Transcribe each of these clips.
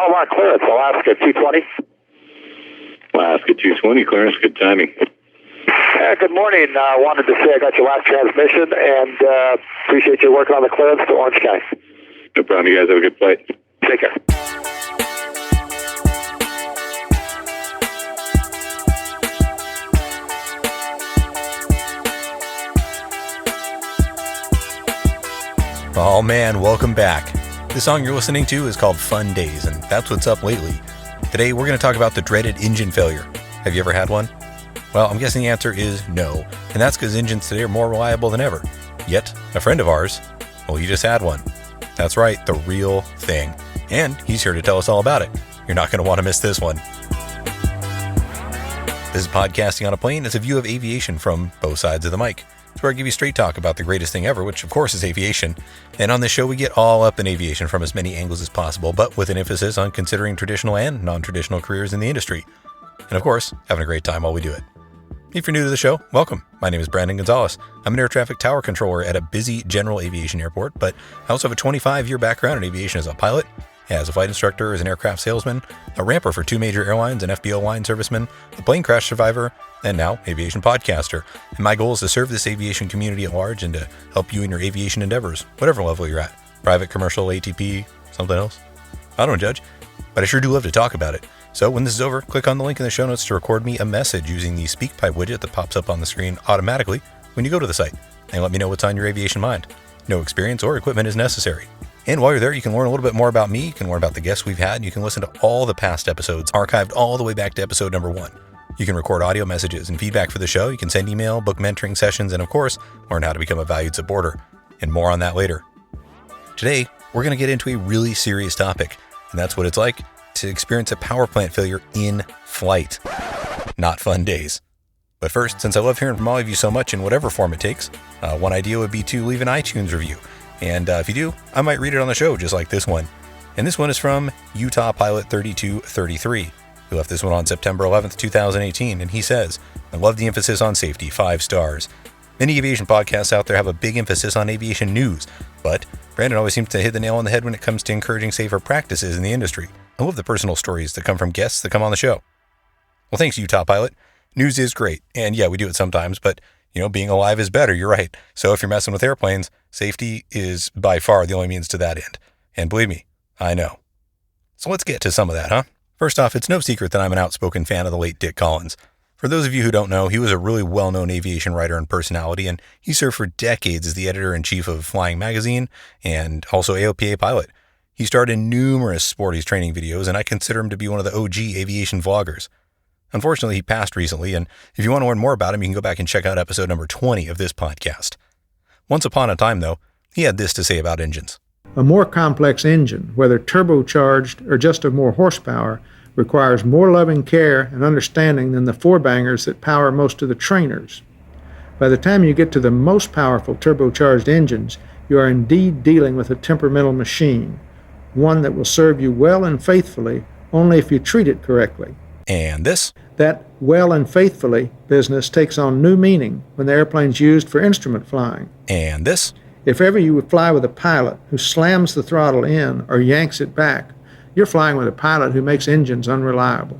all our clearance, Alaska 220. Alaska 220, clearance, good timing. Good morning. Wanted to say I got your last transmission and appreciate your work on the clearance to Orange County. No problem. You guys have a good flight. Take care. Oh man, welcome back. The song you're listening to is called Fun Days, and that's what's up lately. Today we're going to talk about the dreaded engine failure. Have you ever had one? Well, I'm guessing the answer is no, and that's because engines today are more reliable than ever. Yet, a friend of ours, well, he just had one. That's right, the real thing. And he's here to tell us all about it. You're not going to want to miss this one. This is Podcasting on a Plane. It's a view of aviation from both sides of the mic. It's where I give you straight talk about the greatest thing ever, which of course is aviation. And on this show, we get all up in aviation from as many angles as possible, but with an emphasis on considering traditional and non-traditional careers in the industry. And of course, having a great time while we do it. If you're new to the show, welcome. My name is Brandon Gonzalez. I'm an air traffic tower controller at a busy general aviation airport, but I also have a 25-year background in aviation as a pilot, as a flight instructor, as an aircraft salesman, a ramper for 2 major airlines, an FBO line serviceman, a plane crash survivor, and now aviation podcaster. And my goal is to serve this aviation community at large and to help you in your aviation endeavors, whatever level you're at. Private, commercial, ATP, something else. I don't judge, but I sure do love to talk about it. So when this is over, click on the link in the show notes to record me a message using the SpeakPipe widget that pops up on the screen automatically when you go to the site, and let me know what's on your aviation mind. No experience or equipment is necessary. And while you're there, you can learn a little bit more about me, you can learn about the guests we've had, and you can listen to all the past episodes archived all the way back to episode number 1. You can record audio messages and feedback for the show, you can send email, book mentoring sessions, and of course, learn how to become a valued supporter. And more on that later. Today, we're going to get into a really serious topic, and that's what it's like to experience a power plant failure in flight. Not fun days. But first, since I love hearing from all of you so much in whatever form it takes, one idea would be to leave an iTunes review. And if you do, I might read it on the show, just like this one. And this one is from Utah Pilot 3233, who left this one on September 11th, 2018. And he says, I love the emphasis on safety, 5 stars. Many aviation podcasts out there have a big emphasis on aviation news, but Brandon always seems to hit the nail on the head when it comes to encouraging safer practices in the industry. I love the personal stories that come from guests that come on the show. Well, thanks, Utah Pilot. News is great. And yeah, we do it sometimes, but being alive is better. You're right. So if you're messing with airplanes, safety is by far the only means to that end. And believe me, I know. So let's get to some of that, huh? First off, it's no secret that I'm an outspoken fan of the late Dick Collins. For those of you who don't know, he was a really well-known aviation writer and personality, and he served for decades as the editor-in-chief of Flying Magazine and also AOPA pilot. He starred in numerous sporties training videos, and I consider him to be one of the OG aviation vloggers. Unfortunately, he passed recently, and if you want to learn more about him, you can go back and check out episode number 20 of this podcast. Once upon a time, though, he had this to say about engines. A more complex engine, whether turbocharged or just of more horsepower, requires more loving care and understanding than the four-bangers that power most of the trainers. By the time you get to the most powerful turbocharged engines, you are indeed dealing with a temperamental machine, one that will serve you well and faithfully only if you treat it correctly. And this? That well and faithfully business takes on new meaning when the airplane's used for instrument flying. And this? If ever you would fly with a pilot who slams the throttle in or yanks it back, you're flying with a pilot who makes engines unreliable.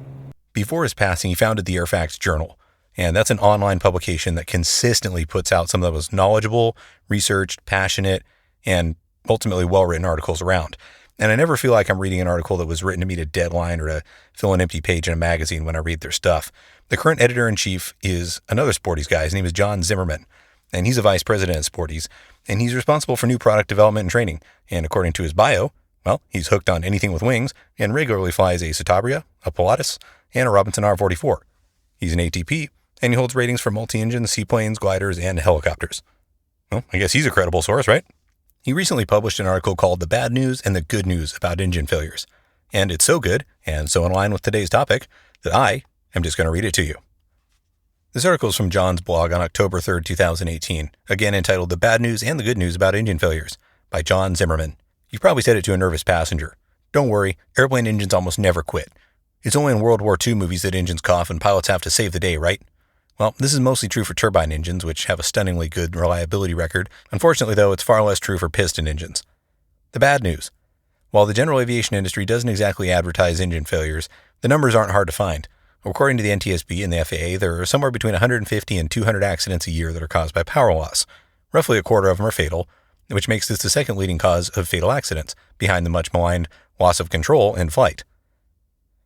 Before his passing, he founded the Airfax Journal, and that's an online publication that consistently puts out some of the most knowledgeable, researched, passionate, and ultimately well-written articles around. And I never feel like I'm reading an article that was written to meet a deadline or to fill an empty page in a magazine when I read their stuff. The current editor-in-chief is another Sporties guy. His name is John Zimmerman, and he's a vice president at Sporties, and he's responsible for new product development and training. And according to his bio, well, he's hooked on anything with wings and regularly flies a Citabria, a Pilatus, and a Robinson R44. He's an ATP, and he holds ratings for multi-engine seaplanes, gliders, and helicopters. Well, I guess he's a credible source, right? He recently published an article called The Bad News and the Good News About Engine Failures. And it's so good, and so in line with today's topic, that I am just going to read it to you. This article is from John's blog on October 3rd, 2018, again entitled The Bad News and the Good News About Engine Failures, by John Zimmerman. You've probably said it to a nervous passenger. Don't worry, airplane engines almost never quit. It's only in World War II movies that engines cough and pilots have to save the day, right? Well, this is mostly true for turbine engines, which have a stunningly good reliability record. Unfortunately, though, it's far less true for piston engines. The bad news. While the general aviation industry doesn't exactly advertise engine failures, the numbers aren't hard to find. According to the NTSB and the FAA, there are somewhere between 150 and 200 accidents a year that are caused by power loss. Roughly a quarter of them are fatal, which makes this the second leading cause of fatal accidents, behind the much maligned loss of control in flight.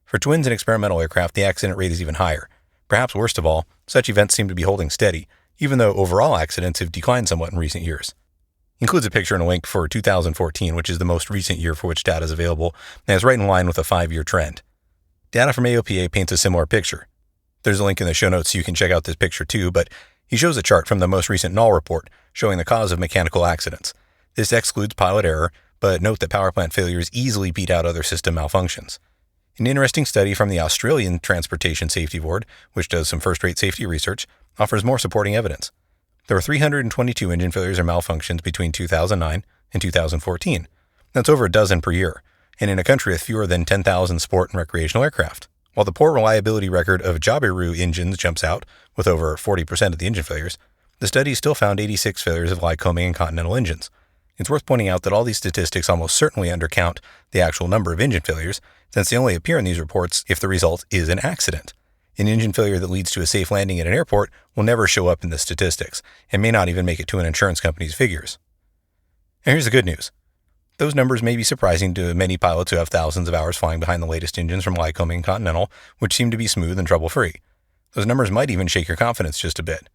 For twins and experimental aircraft, the accident rate is even higher. Perhaps worst of all, such events seem to be holding steady, even though overall accidents have declined somewhat in recent years. Includes a picture and a link for 2014, which is the most recent year for which data is available, and is right in line with a 5-year trend. Data from AOPA paints a similar picture. There's a link in the show notes so you can check out this picture too, but he shows a chart from the most recent NOL report showing the cause of mechanical accidents. This excludes pilot error, but note that power plant failures easily beat out other system malfunctions. An interesting study from the Australian Transportation Safety Board, which does some first-rate safety research, offers more supporting evidence. There were 322 engine failures or malfunctions between 2009 and 2014. That's over a dozen per year, and in a country with fewer than 10,000 sport and recreational aircraft. While the poor reliability record of Jabiru engines jumps out, with over 40% of the engine failures, the study still found 86 failures of Lycoming and Continental engines. It's worth pointing out that all these statistics almost certainly undercount the actual number of engine failures, since they only appear in these reports if the result is an accident. An engine failure that leads to a safe landing at an airport will never show up in the statistics, and may not even make it to an insurance company's figures. And here's the good news. Those numbers may be surprising to many pilots who have thousands of hours flying behind the latest engines from Lycoming and Continental, which seem to be smooth and trouble-free. Those numbers might even shake your confidence just a bit.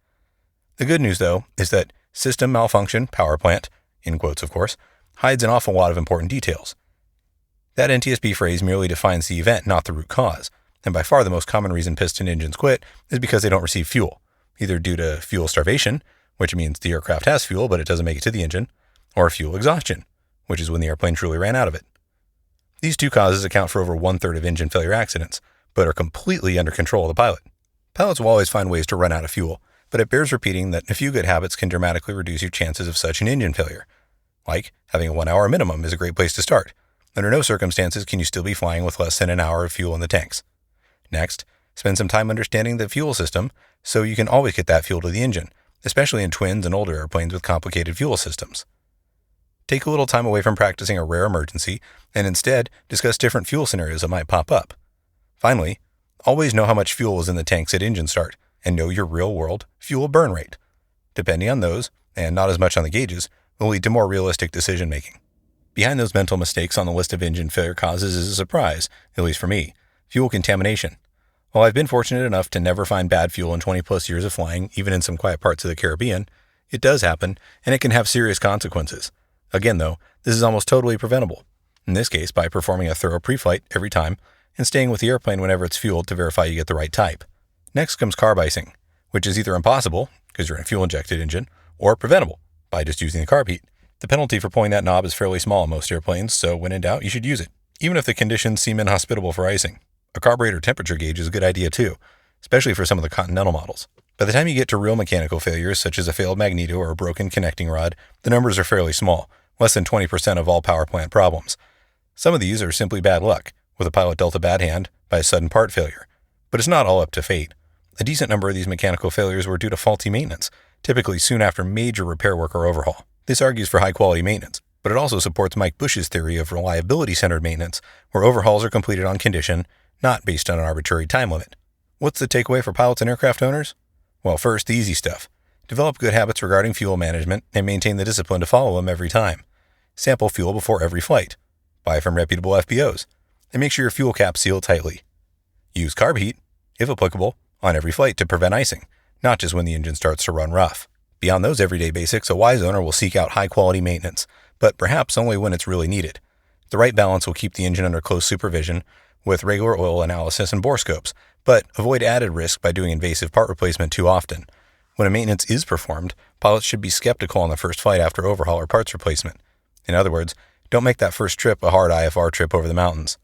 The good news, though, is that system malfunction, power plant, in quotes of course, hides an awful lot of important details. That NTSB phrase merely defines the event, not the root cause, and by far the most common reason piston engines quit is because they don't receive fuel, either due to fuel starvation, which means the aircraft has fuel but it doesn't make it to the engine, or fuel exhaustion, which is when the airplane truly ran out of it. These two causes account for over 1/3 of engine failure accidents, but are completely under control of the pilot. Pilots will always find ways to run out of fuel, but it bears repeating that a few good habits can dramatically reduce your chances of such an engine failure. Like, having a 1-hour minimum is a great place to start. Under no circumstances can you still be flying with less than an hour of fuel in the tanks. Next, spend some time understanding the fuel system so you can always get that fuel to the engine, especially in twins and older airplanes with complicated fuel systems. Take a little time away from practicing a rare emergency and instead discuss different fuel scenarios that might pop up. Finally, always know how much fuel is in the tanks at engine start and know your real-world fuel burn rate. Depending on those, and not as much on the gauges, will lead to more realistic decision-making. Behind those mental mistakes on the list of engine failure causes is a surprise, at least for me: fuel contamination. While I've been fortunate enough to never find bad fuel in 20-plus years of flying, even in some quiet parts of the Caribbean, it does happen, and it can have serious consequences. Again, though, this is almost totally preventable. In this case, by performing a thorough pre-flight every time and staying with the airplane whenever it's fueled to verify you get the right type. Next comes carb icing, which is either impossible, because you're in a fuel-injected engine, or preventable, by just using the carb heat. The penalty for pulling that knob is fairly small on most airplanes, so when in doubt, you should use it, even if the conditions seem inhospitable for icing. A carburetor temperature gauge is a good idea too, especially for some of the Continental models. By the time you get to real mechanical failures, such as a failed magneto or a broken connecting rod, the numbers are fairly small, less than 20% of all power plant problems. Some of these are simply bad luck, with a pilot dealt a bad hand by a sudden part failure. But it's not all up to fate. A decent number of these mechanical failures were due to faulty maintenance, typically soon after major repair work or overhaul. This argues for high-quality maintenance, but it also supports Mike Bush's theory of reliability-centered maintenance, where overhauls are completed on condition, not based on an arbitrary time limit. What's the takeaway for pilots and aircraft owners? Well, first, the easy stuff. Develop good habits regarding fuel management and maintain the discipline to follow them every time. Sample fuel before every flight. Buy from reputable FBOs. And make sure your fuel caps seal tightly. Use carb heat, if applicable, on every flight to prevent icing, not just when the engine starts to run rough. Beyond those everyday basics, a wise owner will seek out high-quality maintenance, but perhaps only when it's really needed. The right balance will keep the engine under close supervision with regular oil analysis and bore scopes, but avoid added risk by doing invasive part replacement too often. When a maintenance is performed, pilots should be skeptical on the first flight after overhaul or parts replacement. In other words, don't make that first trip a hard IFR trip over the mountains.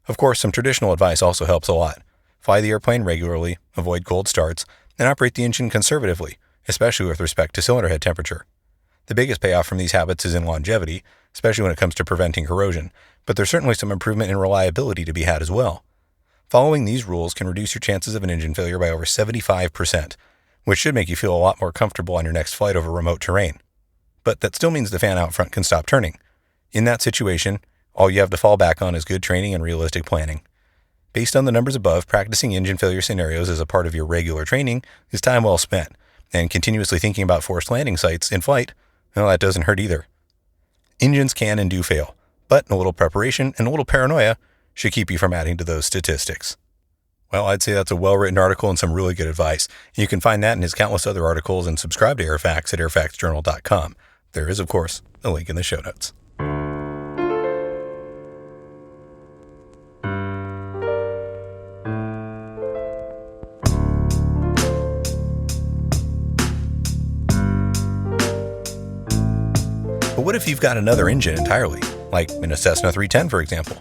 Of course, some traditional advice also helps a lot. Fly the airplane regularly, avoid cold starts, and operate the engine conservatively, especially with respect to cylinder head temperature. The biggest payoff from these habits is in longevity, especially when it comes to preventing corrosion, but there's certainly some improvement in reliability to be had as well. Following these rules can reduce your chances of an engine failure by over 75%, which should make you feel a lot more comfortable on your next flight over remote terrain. But that still means the fan out front can stop turning. In that situation, All you have to fall back on is good training and realistic planning. Based on the numbers above, practicing engine failure scenarios as a part of your regular training is time well spent, and continuously thinking about forced landing sites in flight, well, that doesn't hurt either. Engines can and do fail, but a little preparation and a little paranoia should keep you from adding to those statistics. Well, I'd say that's a well-written article and some really good advice. You can find that and his countless other articles and subscribe to Airfax at airfaxjournal.com. There is, of course, a link in the show notes. But what if you've got another engine entirely, like in a Cessna 310, for example?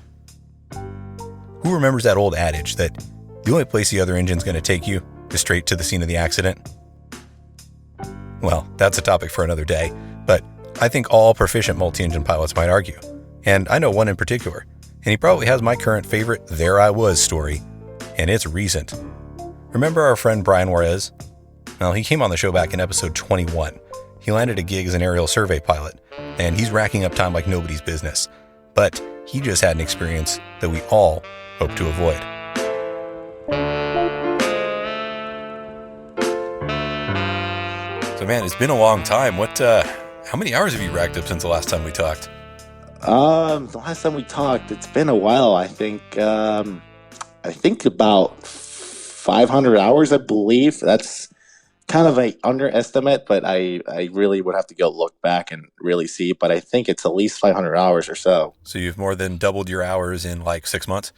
Who remembers that old adage that the only place the other engine's going to take you is straight to the scene of the accident? Well, that's a topic for another day, but I think all proficient multi-engine pilots might argue. And I know one in particular, and he probably has my current favorite "there I was" story, and it's recent. Remember our friend Brian Juarez? Well, he came on the show back in episode 21. He landed a gig as an aerial survey pilot, and he's racking up time like nobody's business. But he just had an experience that we all hope to avoid. So man, it's been a long time. How many hours have you racked up since the last time we talked? The last time we talked, it's been a while. I think about 500 hours, I believe. That's kind of an underestimate, but I really would have to go look back and really see. But I think it's at least 500 hours or so. So you've more than doubled your hours in like 6 months?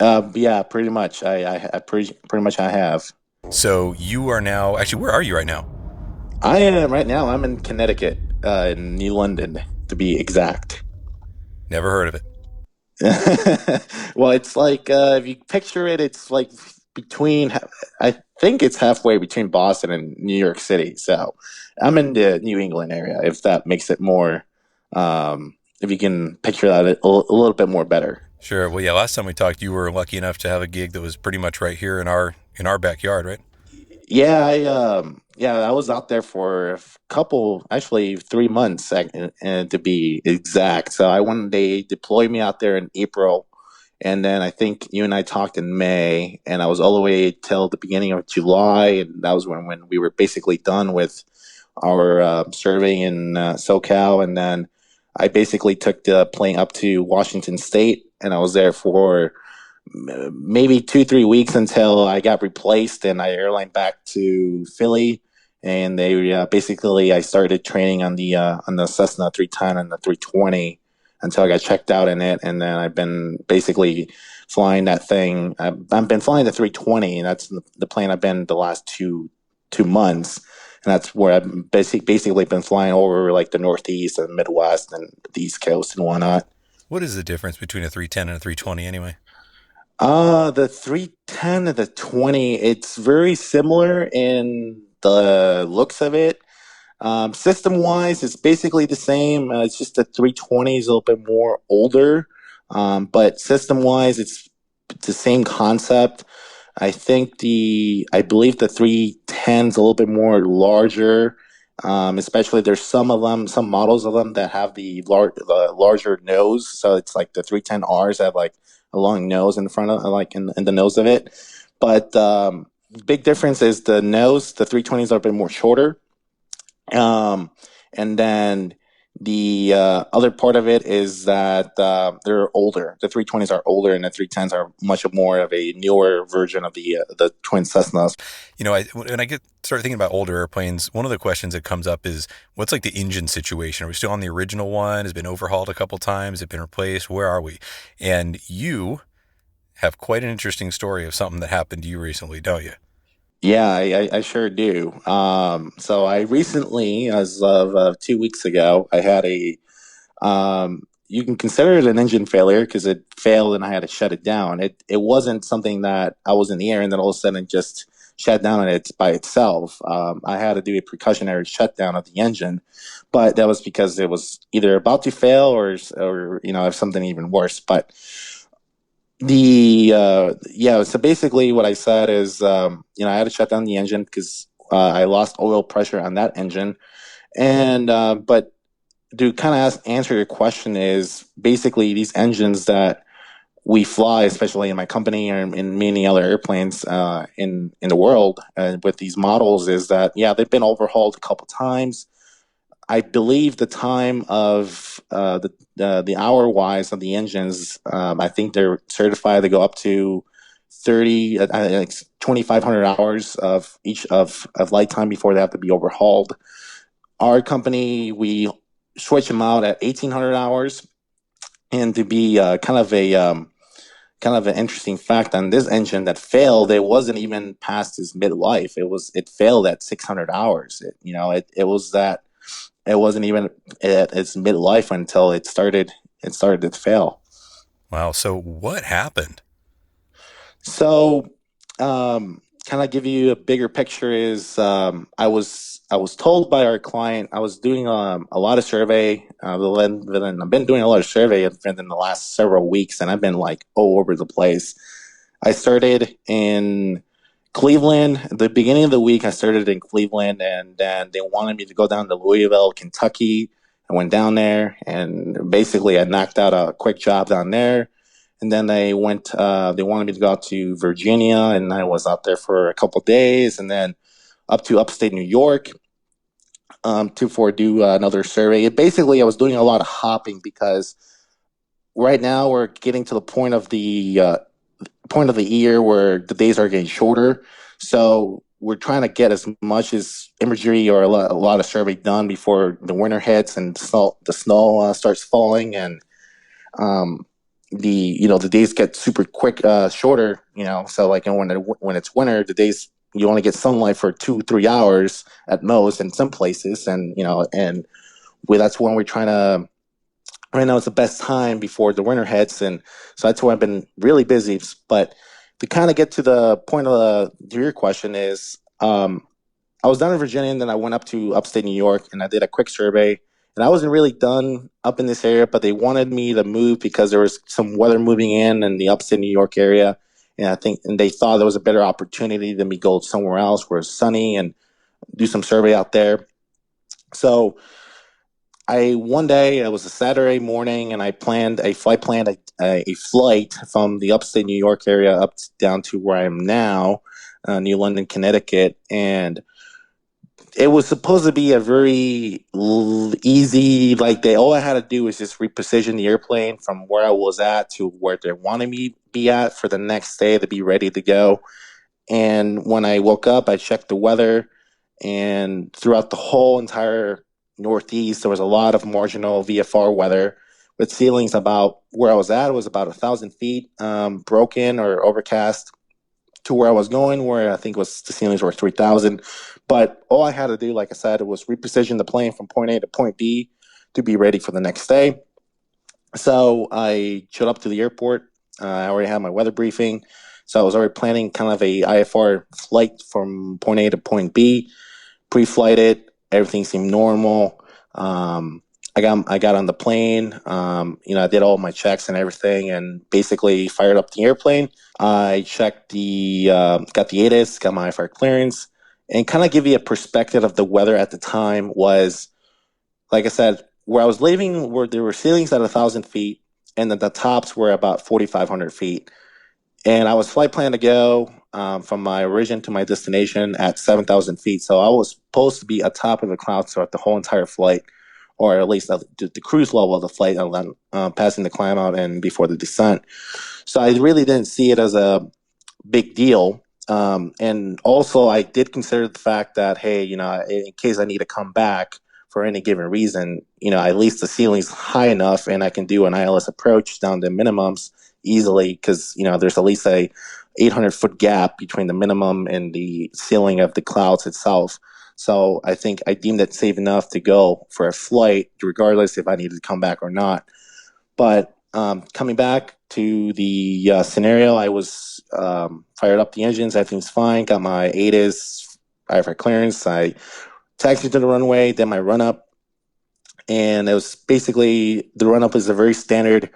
Yeah, pretty much. I pretty much I have. So you are now, actually, where are you right now? I am right now. I'm in Connecticut, in New London, to be exact. Never heard of it. Well, it's like, if you picture it, it's like between, I think it's halfway between Boston and New York City. So I'm in the New England area, if that makes it more, if you can picture that a little bit more better. Sure. Well, yeah, last time we talked, you were lucky enough to have a gig that was pretty much right here in our backyard, right? Yeah, I was out there for a couple, actually 3 months, and to be exact. So they deployed me out there in April, and then I think you and I talked in May, and I was all the way till the beginning of July, and that was when we were basically done with our surveying in SoCal, and then I basically took the plane up to Washington State, and I was there for maybe 2-3 weeks until I got replaced, and I airlined back to Philly, and they basically I started training on the Cessna 310 and the 320 until I got checked out in it, and then I've been basically flying that thing. I've been flying the 320, and that's the plane I've been the last two months, and that's where I've basically been flying over like the Northeast and Midwest and the East Coast and whatnot. What is the difference between a 310 and a 320 anyway? The 310 and the 20, it's very similar in the looks of it. System-wise, it's basically the same. It's just the 320 is a little bit more older. But system-wise, it's the same concept. I believe the 310 is a little bit more larger. Especially there's some models of them that have the larger nose. So it's like the 310Rs have like a long nose in front of, like in the nose of it. But big difference is the nose. The 320s are a bit more shorter. And then the other part of it is that they're older. The 320s are older, and the 310s are much more of a newer version of the twin Cessnas. You know, when I start thinking about older airplanes, one of the questions that comes up is, what's like the engine situation? Are we still on the original one? Has it been overhauled a couple times? Has it been replaced? Where are we? And you have quite an interesting story of something that happened to you recently, don't you? Yeah, I sure do. So I recently, as of 2 weeks ago, I had you can consider it an engine failure because it failed and I had to shut it down. It wasn't something that I was in the air and then all of a sudden it just shut down on it by itself. I had to do a precautionary shutdown of the engine, but that was because it was either about to fail or if something even worse. But so basically what I said is, I had to shut down the engine because I lost oil pressure on that engine. And, but to kind of answer your question is basically these engines that we fly, especially in my company and in many other airplanes in the world with these models, is that they've been overhauled a couple times. I believe the time of the hour wise of the engines, I think they're certified to go up to 2,500 hours of each of flight time before they have to be overhauled. Our company, we switch them out at 1,800 hours, and to be kind of an interesting fact on this engine that failed, it wasn't even past its midlife. It failed at 600 hours. It wasn't even at its midlife until it started to fail. Wow. So what happened? So, kind of give you a bigger picture is I was told by our client. I was doing a lot of survey. I've been doing a lot of survey in the last several weeks, and I've been like all over the place. I started in Cleveland. At the beginning of the week, I started in Cleveland, and then they wanted me to go down to Louisville, Kentucky. I went down there, and basically I knocked out a quick job down there. And then they wanted me to go out to Virginia, and I was out there for a couple of days, and then up to upstate New York to do another survey. Basically, I was doing a lot of hopping because right now we're getting to the point of the year where the days are getting shorter. So we're trying to get as much as imagery or a lot of survey done before the winter hits and the snow starts falling, and the days get super quick, shorter. So like when it's winter, the days you only get sunlight for 2-3 hours at most in some places, and that's when we're trying to. Right now, it's the best time before the winter hits, and so that's why I've been really busy. But to kind of get to the point of your question is, I was down in Virginia, and then I went up to upstate New York, and I did a quick survey. And I wasn't really done up in this area, but they wanted me to move because there was some weather moving in the upstate New York area, and they thought there was a better opportunity than me go somewhere else where it's sunny and do some survey out there. So one day, it was a Saturday morning, and I planned a flight from the upstate New York area up down to where I am now, New London, Connecticut. And it was supposed to be a very easy, all I had to do was just reposition the airplane from where I was at to where they wanted me to be at for the next day to be ready to go. And when I woke up, I checked the weather, and throughout the whole entire Northeast, there was a lot of marginal VFR weather with ceilings about where I was at. It was about 1,000 feet, broken or overcast, to where I was going, where I think the ceilings were 3,000. But all I had to do, like I said, was reposition the plane from point A to point B to be ready for the next day. So I showed up to the airport. I already had my weather briefing. So I was already planning kind of a IFR flight from point A to point B, pre-flighted. Everything seemed normal. I got on the plane. I did all my checks and everything, and basically fired up the airplane. I checked got the ATIS, got my IFR clearance, and kind of give you a perspective of the weather at the time was, like I said, where I was living, where there were ceilings at 1,000 feet, and then the tops were about 4,500 feet. And I was flight plan to go from my origin to my destination at 7,000 feet. So I was supposed to be atop of the clouds throughout the whole entire flight, or at least the cruise level of the flight, and then passing the climb out and before the descent. So I really didn't see it as a big deal. And also, I did consider the fact that, hey, in case I need to come back for any given reason, at least the ceiling's high enough and I can do an ILS approach down to minimums easily, because there's at least a 800-foot gap between the minimum and the ceiling of the clouds itself. So I think I deemed it safe enough to go for a flight, regardless if I needed to come back or not. But coming back to the scenario, I was fired up the engines. Everything's fine. Got my ATIS, IFR clearance. I taxied to the runway, did my run-up. And it was basically, the run-up is a very standard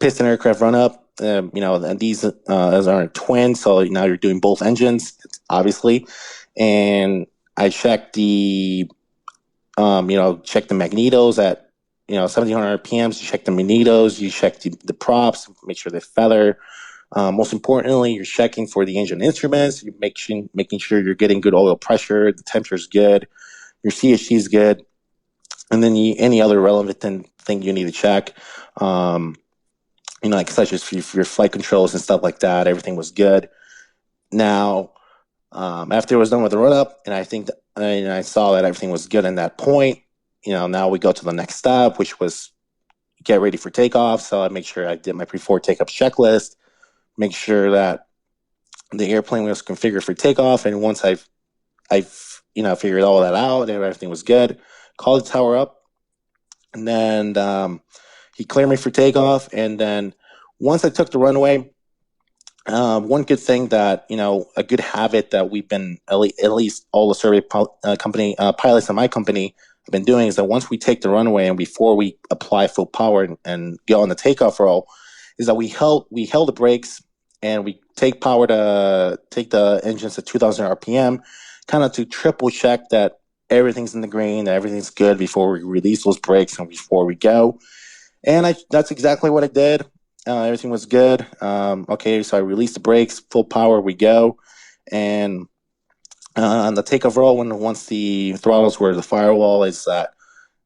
piston aircraft run-up. And these are twin, so now you're doing both engines, obviously. And I checked the magnetos at 1700 RPMs. You check the magnetos, you check the props, make sure they feather. Most importantly, you're checking for the engine instruments. You're making sure you're getting good oil pressure, the temperature is good, your CHG is good, and then any other relevant thing you need to check. Like such as your flight controls and stuff like that. Everything was good. Now, after it was done with the run up, and I saw that everything was good in that point. Now we go to the next step, which was get ready for takeoff. So I make sure I did my before takeoff checklist, make sure that the airplane was configured for takeoff. And once I've figured all that out and everything was good, called the tower up, and then he cleared me for takeoff. And then once I took the runway, one good thing that, a good habit that we've been, at least all the survey company pilots in my company have been doing, is that once we take the runway and before we apply full power and go on the takeoff roll, is that we held the brakes and we take power to take the engines to 2000 RPM, kind of to triple check that everything's in the green, that everything's good before we release those brakes and before we go. And that's exactly what I did. Everything was good. Okay, so I released the brakes, full power, we go. And on the takeoff roll, once the throttles were the firewall, is that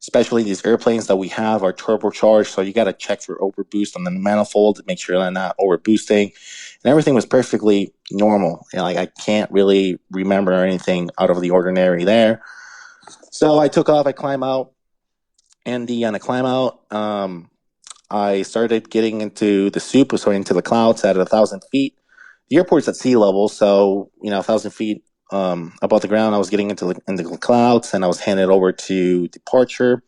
especially these airplanes that we have are turbocharged, so you got to check for overboost on the manifold to make sure they're not overboosting. And everything was perfectly normal. I can't really remember anything out of the ordinary there. So I took off, I climb out, and on the climb out, I started getting into the soup, so into the clouds at 1,000 feet. The airport's at sea level, so 1,000 feet above the ground. I was getting into the clouds, and I was handed over to departure.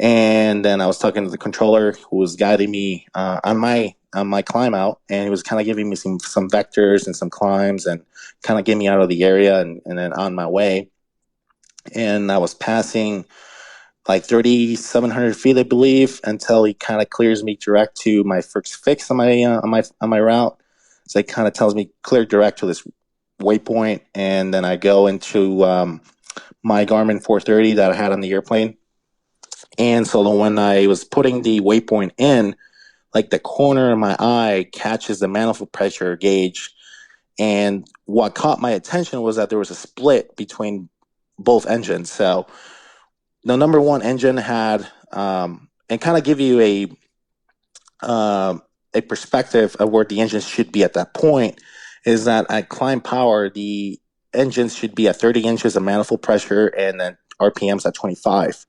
And then I was talking to the controller who was guiding me on my climb out, and he was kind of giving me some vectors and some climbs, and kind of getting me out of the area, and then on my way. And I was passing like 3,700 feet, I believe, until he kind of clears me direct to my first fix on my route. So he kind of tells me clear direct to this waypoint, and then I go into my Garmin 430 that I had on the airplane. And so when I was putting the waypoint in, like the corner of my eye catches the manifold pressure gauge, and what caught my attention was that there was a split between both engines. So the number one engine had, and kind of give you a perspective of where the engines should be at that point, is that at climb power, the engines should be at 30 inches of manifold pressure and then RPMs at 25.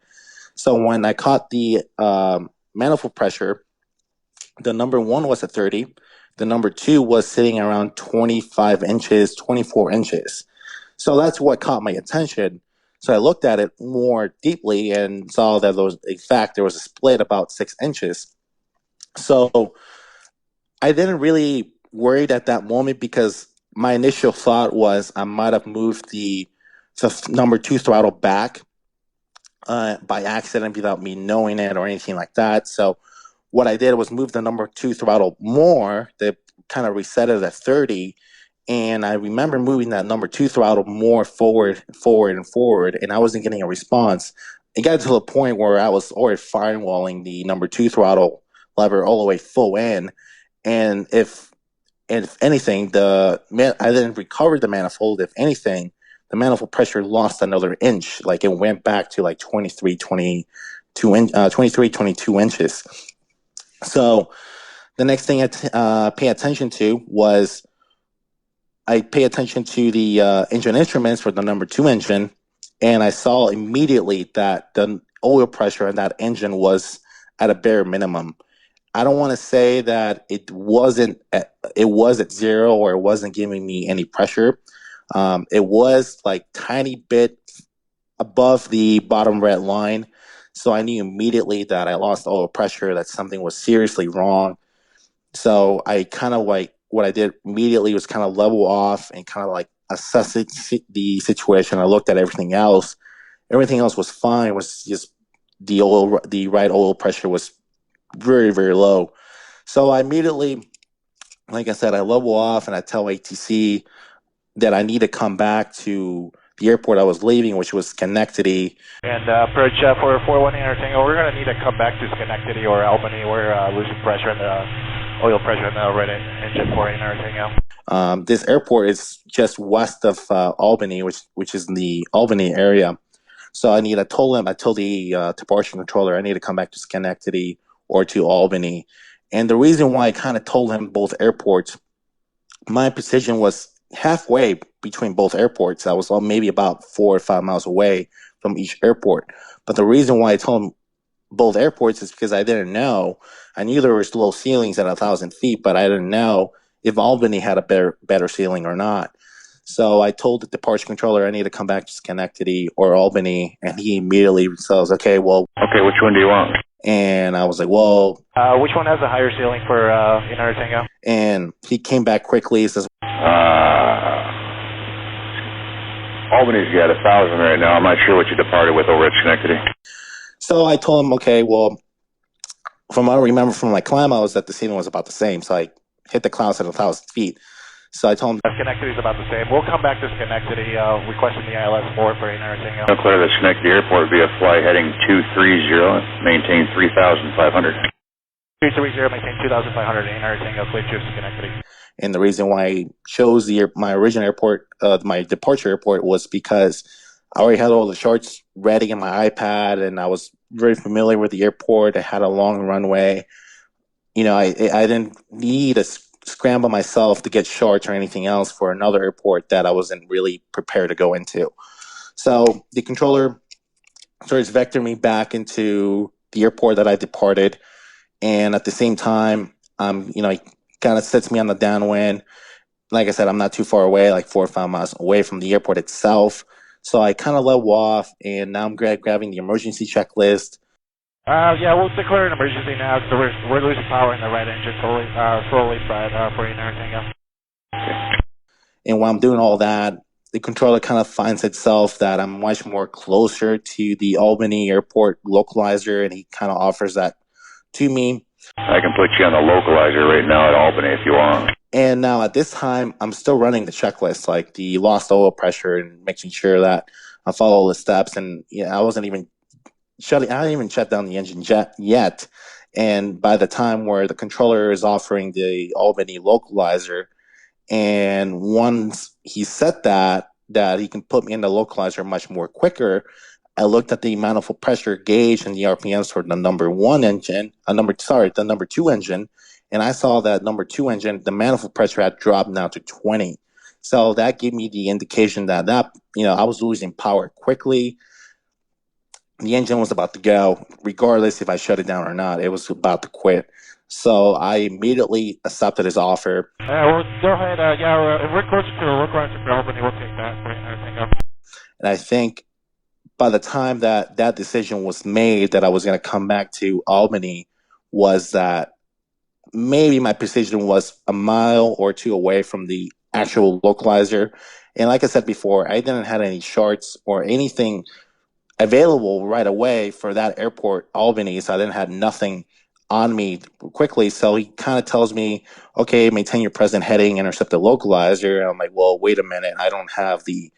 So when I caught the manifold pressure, the number one was at 30. The number two was sitting around 25 inches, 24 inches. So that's what caught my attention. So I looked at it more deeply and saw that there was a split about 6 inches. So I didn't really worry at that moment, because my initial thought was I might have moved the number two throttle back by accident without me knowing it or anything like that. So what I did was move the number two throttle more, that kind of reset it at 30. And I remember moving that number two throttle more forward, and I wasn't getting a response. It got to the point where I was already firewalling the number two throttle lever all the way full in. And if anything, I didn't recover the manifold. If anything, the manifold pressure lost another inch. Like it went back to like 23, 22 inches. So the next thing I pay attention to was I pay attention to the engine instruments for the number two engine, and I saw immediately that the oil pressure in that engine was at a bare minimum. I don't want to say that it was at zero or it wasn't giving me any pressure. It was like tiny bit above the bottom red line. So I knew immediately that I lost oil pressure, that something was seriously wrong. So I kind of what I did immediately was kind of level off and kind of like assess the situation. I looked at everything else. Everything else was fine. It was just the right oil pressure was very, very low. So I immediately, like I said, I level off and I tell ATC that I need to come back to the airport I was leaving, which was Schenectady. And approach for 41 Tango, we're going to need to come back to Schenectady or Albany. We're losing pressure in the oil pressure in the right engine for Tango. This airport is just west of Albany, which is in the Albany area. So I told the departure controller I need to come back to Schenectady or to Albany. And the reason why I kind of told him both airports, my position was halfway between both airports. I was maybe about 4 or 5 miles away from each airport. But the reason why I told him both airports is because I didn't know. I knew there was low ceilings at 1,000 feet, but I didn't know if Albany had a better ceiling or not. So I told the departure controller I need to come back to Schenectady or Albany, and he immediately says, okay, which one do you want? And I was like, well... which one has a higher ceiling for Tango? And he came back quickly. He says, Albany's got 1,000 right now. I'm not sure what you departed with over at Schenectady. So I told him, okay, well, from what I remember from my climb, I was that the ceiling was about the same. So I hit the clouds at 1,000 feet. So I told him... Schenectady's about the same. We'll come back to Schenectady, requesting the ILS-4 for Tango. I'll clear the Schenectady Airport would be a flight heading 230, maintain 3,500. 230, maintain 2,500, Tango, clear to Schenectady. And the reason why I chose my original airport, my departure airport, was because I already had all the charts ready in my iPad, and I was very familiar with the airport. I had a long runway. You know, I didn't need to scramble myself to get charts or anything else for another airport that I wasn't really prepared to go into. So the controller starts vectoring me back into the airport that I departed, and at the same time, he kind of sets me on the downwind. Like I said, I'm not too far away, like 4 or 5 miles away from the airport itself. So I kind of level off, and now I'm grabbing the emergency checklist. Yeah, we'll declare an emergency now because we're losing power in the right engine slowly, but for Tango. And while I'm doing all that, the controller kind of finds itself that I'm much more closer to the Albany Airport localizer, and he kind of offers that to me. I can put you on the localizer right now at Albany if you want. And now at this time, I'm still running the checklist, like the lost oil pressure and making sure that I follow all the steps. And I hadn't even shut down the engine yet. And by the time where the controller is offering the Albany localizer, and once he said that he can put me in the localizer much more quicker, I looked at the manifold pressure gauge and the RPMs for the number two engine, and I saw that number 2 engine, the manifold pressure had dropped now to 20. So that gave me the indication that I was losing power quickly. The engine was about to go, regardless if I shut it down or not. It was about to quit. So I immediately accepted his offer. Well, go ahead. If we're closer to the localizer for Albany, we'll take that for Tango. And I think by the time that decision was made that I was going to come back to Albany, was that maybe my position was a mile or two away from the actual localizer. And like I said before, I didn't have any charts or anything available right away for that airport, Albany, so I didn't have nothing on me quickly. So he kind of tells me, okay, maintain your present heading, intercept the localizer. And I'm like, well, wait a minute, I don't have the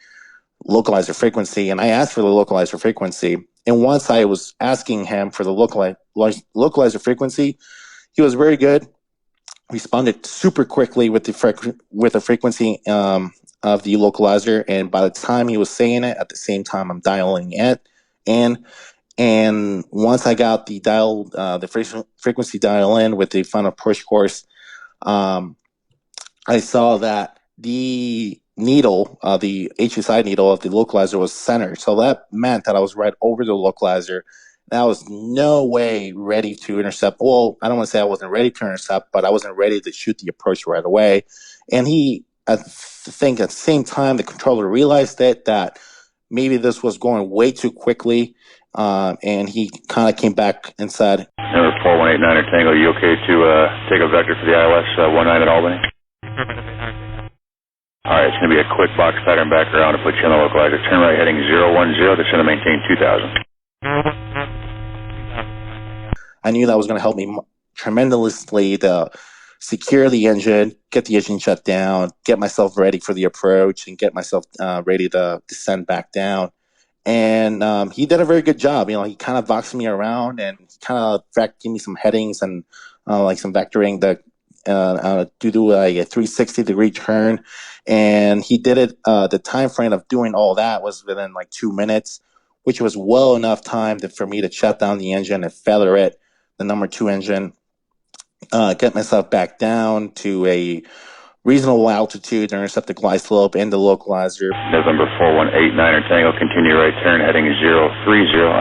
localizer frequency. And I asked for the localizer frequency. And once I was asking him for the localizer frequency, he was very good, responded super quickly with the frequency of the localizer. And by the time he was saying it, at the same time I'm dialing it in. And once I got the frequency dial in with the final push course, I saw that the needle, the HSI needle of the localizer was centered. So that meant that I was right over the localizer. And I was no way ready to intercept. Well, I don't want to say I wasn't ready to intercept, but I wasn't ready to shoot the approach right away. And I think at the same time, the controller realized that maybe this was going way too quickly. And he kind of came back and said, Number 4189 Tango, you okay to take a vector for the ILS 19 at Albany? All right, it's going to be a quick box pattern back around to put you on the localizer. Turn right heading 010, that's going to maintain 2000. I knew that was going to help me tremendously to secure the engine, get the engine shut down, get myself ready for the approach, and get myself ready to descend back down. And he did a very good job. He kind of boxed me around and kind of gave me some headings and like some vectoring to do like a 360-degree turn. And he did it. The time frame of doing all that was within like 2 minutes, which was well enough time for me to shut down the engine and feather it, the number 2 engine, get myself back down to a reasonable altitude to intercept the glide slope and the localizer. November 4189 Tango, continue right turn, heading 030,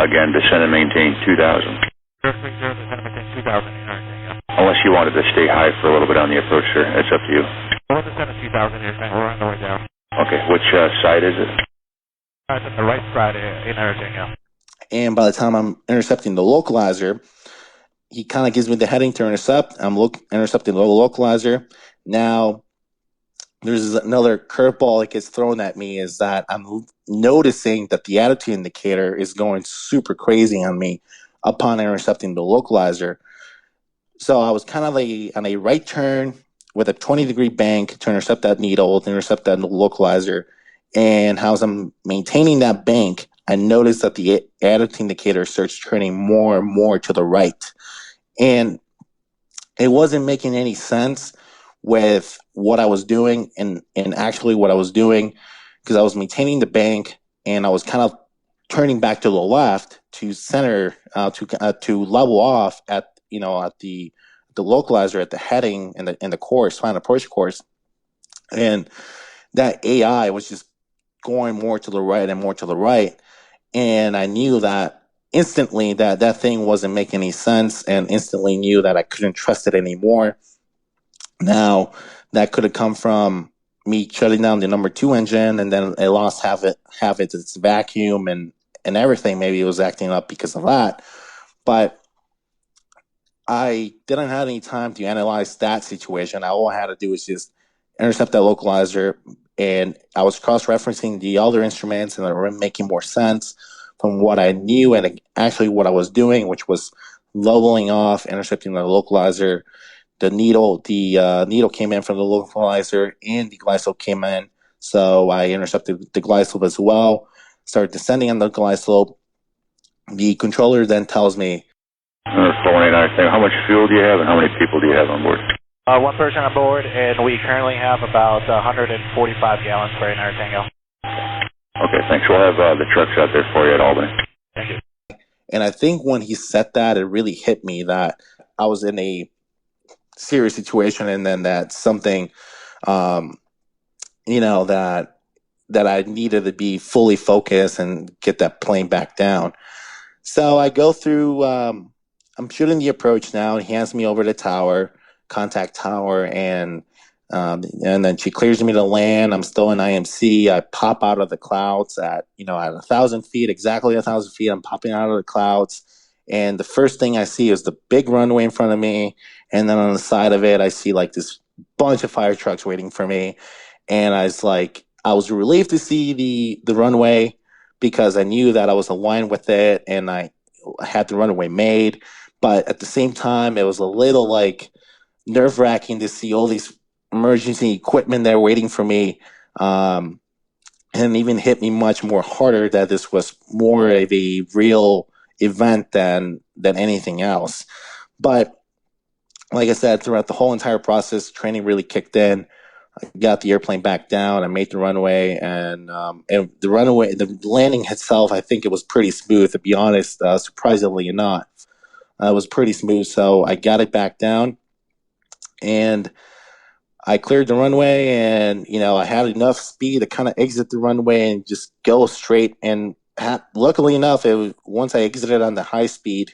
again, descend and maintain 2000. 030, descend and maintain 2000, Tango. Unless you wanted to stay high for a little bit on the approach, sir, it's up to you. We'll descend at 2000 here, Tango, we're on the way down. Okay, which side is it? It's on the right side in Tango. And by the time I'm intercepting the localizer, he kind of gives me the heading to intercept. I'm intercepting the localizer. Now, there's another curveball that gets thrown at me is that I'm noticing that the attitude indicator is going super crazy on me upon intercepting the localizer. So I was kind of on a right turn with a 20-degree bank to intercept that needle, to intercept that localizer. And as I'm maintaining that bank, I noticed that the attitude indicator starts turning more and more to the right. And it wasn't making any sense with what I was doing and actually what I was doing, because I was maintaining the bank and I was kind of turning back to the left to center to level off at the localizer at the heading and the course, final approach course, and that AI was just going more to the right and more to the right, and I knew that instantly that thing wasn't making any sense, and instantly knew that I couldn't trust it anymore. Now, that could have come from me shutting down the number 2 engine, and then it lost half its vacuum and everything. Maybe it was acting up because of that. But I didn't have any time to analyze that situation. All I had to do was just intercept that localizer, and I was cross-referencing the other instruments, and they were making more sense from what I knew and actually what I was doing, which was leveling off, intercepting the localizer. The needle came in from the localizer, and the glide slope came in. So I intercepted the glide slope as well, started descending on the glide slope. The controller then tells me, 4189, how much fuel do you have and how many people do you have on board? One person on board, and we currently have about 145 gallons for an Tango. Okay, thanks. We'll have the trucks out there for you at Albany. Thank you. And I think when he said that, it really hit me that I was in a serious situation, and then that something, that I needed to be fully focused and get that plane back down. So I go through, I'm shooting the approach now, and he hands me over the tower, contact tower, and then she clears me to land. I'm still in IMC. I pop out of the clouds at 1,000 feet, exactly 1,000 feet. I'm popping out of the clouds, and the first thing I see is the big runway in front of me, and then on the side of it, I see like this bunch of fire trucks waiting for me. And I was relieved to see the runway, because I knew that I was aligned with it and I had the runway made. But at the same time, it was a little like nerve-wracking to see all these emergency equipment there waiting for me. And it even hit me much more harder that this was more of a real event than anything else. But like I said, throughout the whole entire process, training really kicked in. I got the airplane back down. I made the runway, and the landing itself, I think it was pretty smooth, to be honest, surprisingly not. It was pretty smooth, so I got it back down, and I cleared the runway, and, I had enough speed to kind of exit the runway and just go straight. And luckily enough, once I exited on the high speed,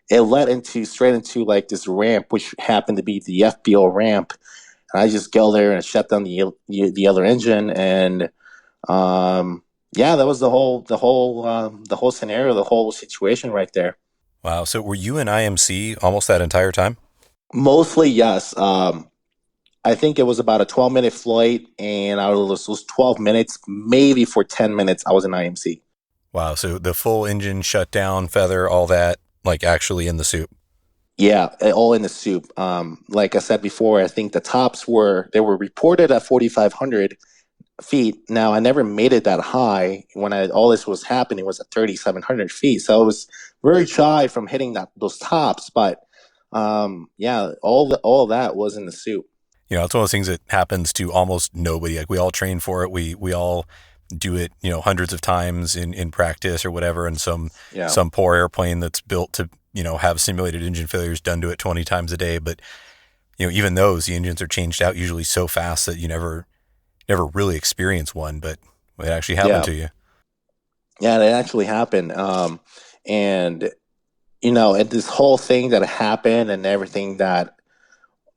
it led straight into like this ramp, which happened to be the FBO ramp. And I just go there and shut down the other engine, and that was the whole scenario, the whole situation right there. Wow. So were you in IMC almost that entire time? Mostly, yes. I think it was about a 12-minute flight, and out of those 12 minutes, maybe for 10 minutes, I was in IMC. Wow. So the full engine shut down, feather, all that, like actually in the soup. Yeah, all in the soup. Like I said before, I think the tops they were reported at 4,500 feet. Now I never made it that high when all this was happening was at 3,700 feet. So I was very shy from hitting those tops. But yeah, all of that was in the soup. It's one of those things that happens to almost nobody. Like we all train for it. We all do it, hundreds of times in practice or whatever. And some poor airplane that's built to, have simulated engine failures done to it 20 times a day. But, even those, the engines are changed out usually so fast that you never really experience one, but it actually happened to you. Yeah, it actually happened. And, and this whole thing that happened and everything that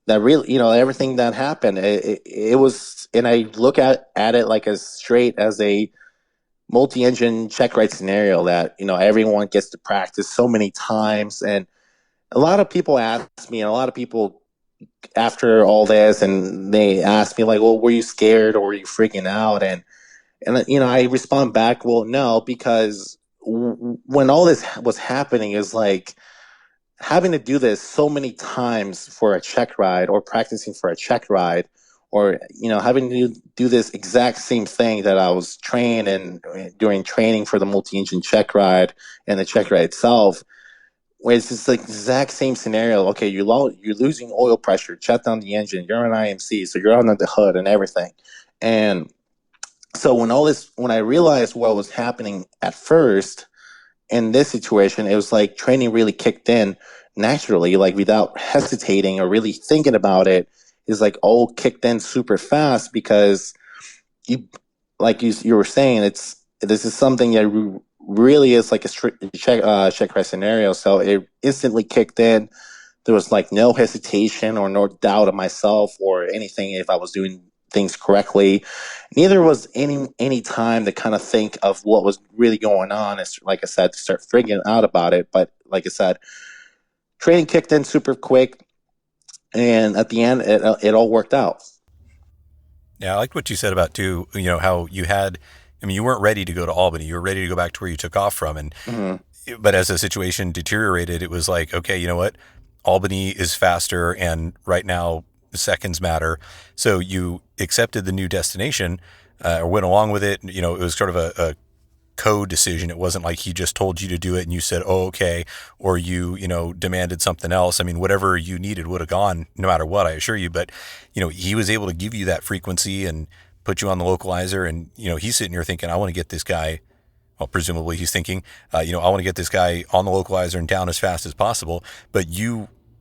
really, everything that happened, it was, and I look at it like as straight as a multi-engine check ride scenario that, everyone gets to practice so many times. And a lot of people ask me, and a lot of people after all this, and they ask me like, well, were you scared or were you freaking out? And I respond back, well, no, because when all this was happening is like, having to do this so many times for a check ride or practicing for a check ride or, having to do this exact same thing that I was trained and during training for the multi-engine check ride and the check ride itself, where it's just like exact same scenario. Okay, you're losing oil pressure, shut down the engine, you're an IMC, so you're under the hood and everything. And so when I realized what was happening at first, in this situation, it was like training really kicked in naturally, like without hesitating or really thinking about it. Is like all kicked in super fast because you were saying, this is something that really is like a check ride scenario. So it instantly kicked in. There was like no hesitation or no doubt of myself or anything if I was doing things correctly. Neither was any time to kind of think of what was really going on. It's like I said, to start figuring out about it. But like I said, training kicked in super quick, and at the end, it all worked out. Yeah, I liked what you said about too. How you had. I mean, you weren't ready to go to Albany. You were ready to go back to where you took off from, and but as the situation deteriorated, it was like, okay, you know what? Albany is faster, and right now seconds matter. So you accepted the new destination or went along with it. It was sort of a co-decision. It wasn't like he just told you to do it and you said, oh, okay, or you demanded something else. I mean, whatever you needed would have gone no matter what, I assure you. But, he was able to give you that frequency and put you on the localizer. And, he's sitting here thinking, I want to get this guy. Well, presumably he's thinking, I want to get this guy on the localizer and down as fast as possible. But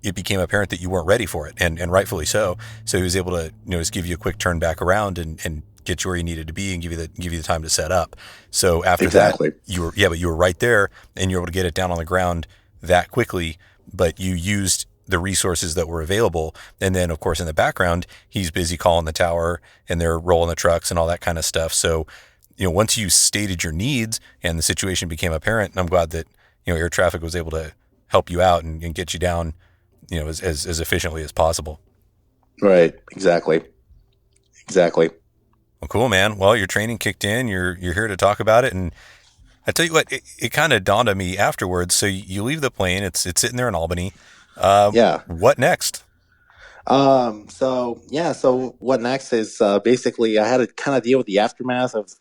it became apparent that you weren't ready for it, and rightfully so. So he was able to, just give you a quick turn back around and get you where you needed to be and give you the time to set up. So after that, but you were right there and you were able to get it down on the ground that quickly, but you used the resources that were available. And then of course in the background, he's busy calling the tower and they're rolling the trucks and all that kind of stuff. So, once you stated your needs and the situation became apparent, and I'm glad that, air traffic was able to help you out and get you down, as efficiently as possible. Right. Exactly. Well, cool, man. Well, your training kicked in. You're here to talk about it, and I tell you what, it kind of dawned on me afterwards. So you leave the plane. It's sitting there in Albany. What next? So what next is basically I had to kind of deal with the aftermath of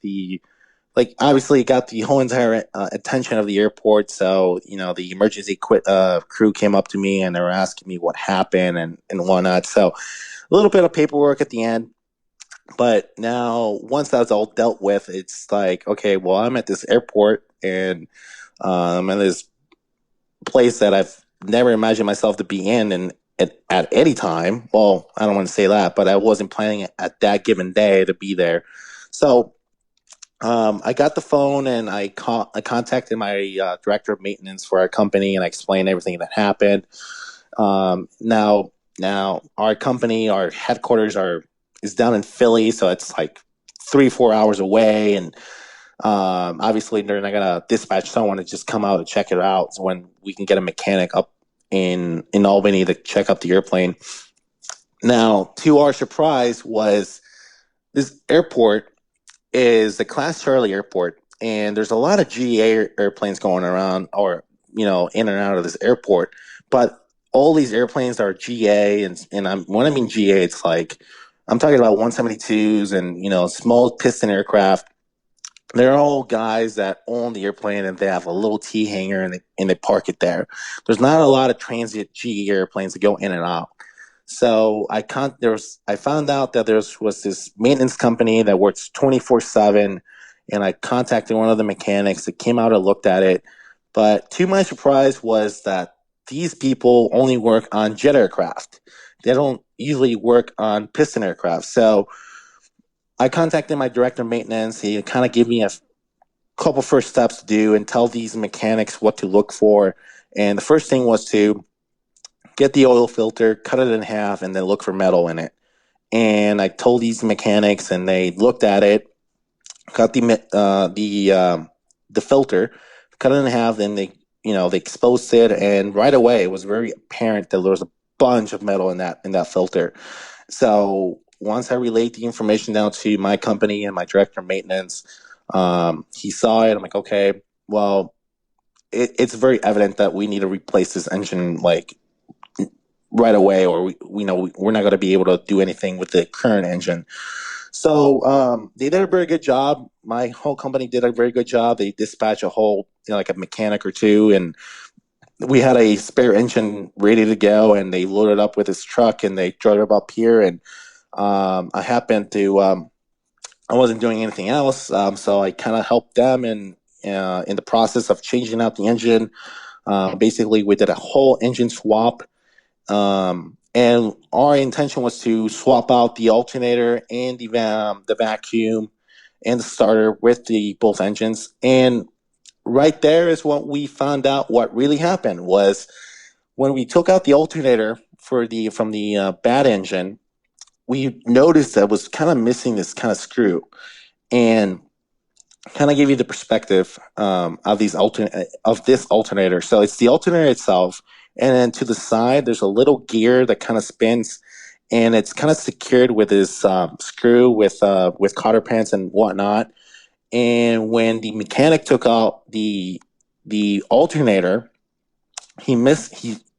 obviously got the whole entire attention of the airport. So, the emergency crew came up to me and they were asking me what happened and whatnot. So a little bit of paperwork at the end. But now once that's all dealt with, it's like, okay, well, I'm at this airport and I'm in this place that I've never imagined myself to be in and at any time. Well, I don't want to say that, but I wasn't planning at that given day to be there. So I got the phone and I contacted my director of maintenance for our company and I explained everything that happened. Now our company, our headquarters is down in Philly, so it's like 3-4 hours away, and obviously they're not gonna dispatch someone to just come out and check it out when we can get a mechanic up in Albany to check out the airplane. Now, to our surprise, was this airport is the Class Charlie airport, and there's a lot of GA airplanes going around or in and out of this airport, but all these airplanes are GA, and when I mean GA, it's like I'm talking about 172s and small piston aircraft. They're all guys that own the airplane and they have a little T hangar and they park it there. There's not a lot of transient GE airplanes that go in and out. So I found out that there was this maintenance company that works 24/7, and I contacted one of the mechanics that came out and looked at it. But to my surprise was that these people only work on jet aircraft. They don't usually work on piston aircraft. So I contacted my director of maintenance. He kind of gave me a couple first steps to do and tell these mechanics what to look for. And the first thing was to get the oil filter, cut it in half, and then look for metal in it. And I told these mechanics, and they looked at it, got the filter, cut it in half, then they exposed it, and right away it was very apparent that there was a bunch of metal in that filter. So once I relayed the information down to my company and my director of maintenance, he saw it. I'm like, okay, well, it's very evident that we need to replace this engine right away, or we're not going to be able to do anything with the current engine. So they did a very good job. My whole company did a very good job. They dispatched a whole, like a mechanic or two, and we had a spare engine ready to go, and they loaded up with this truck and they drove it up here. And I happened to, I wasn't doing anything else, so I kind of helped them in the process of changing out the engine. Basically, we did a whole engine swap. And our intention was to swap out the alternator and the vacuum and the starter with both engines. And right there is what we found out what really happened was when we took out the alternator from the bad engine, we noticed that it was kind of missing this kind of screw. And kind of give you the perspective of this alternator. So it's the alternator itself, and then to the side there's a little gear that kind of spins, and it's kind of secured with this screw with cotter pins and whatnot. And when the mechanic took out the alternator, he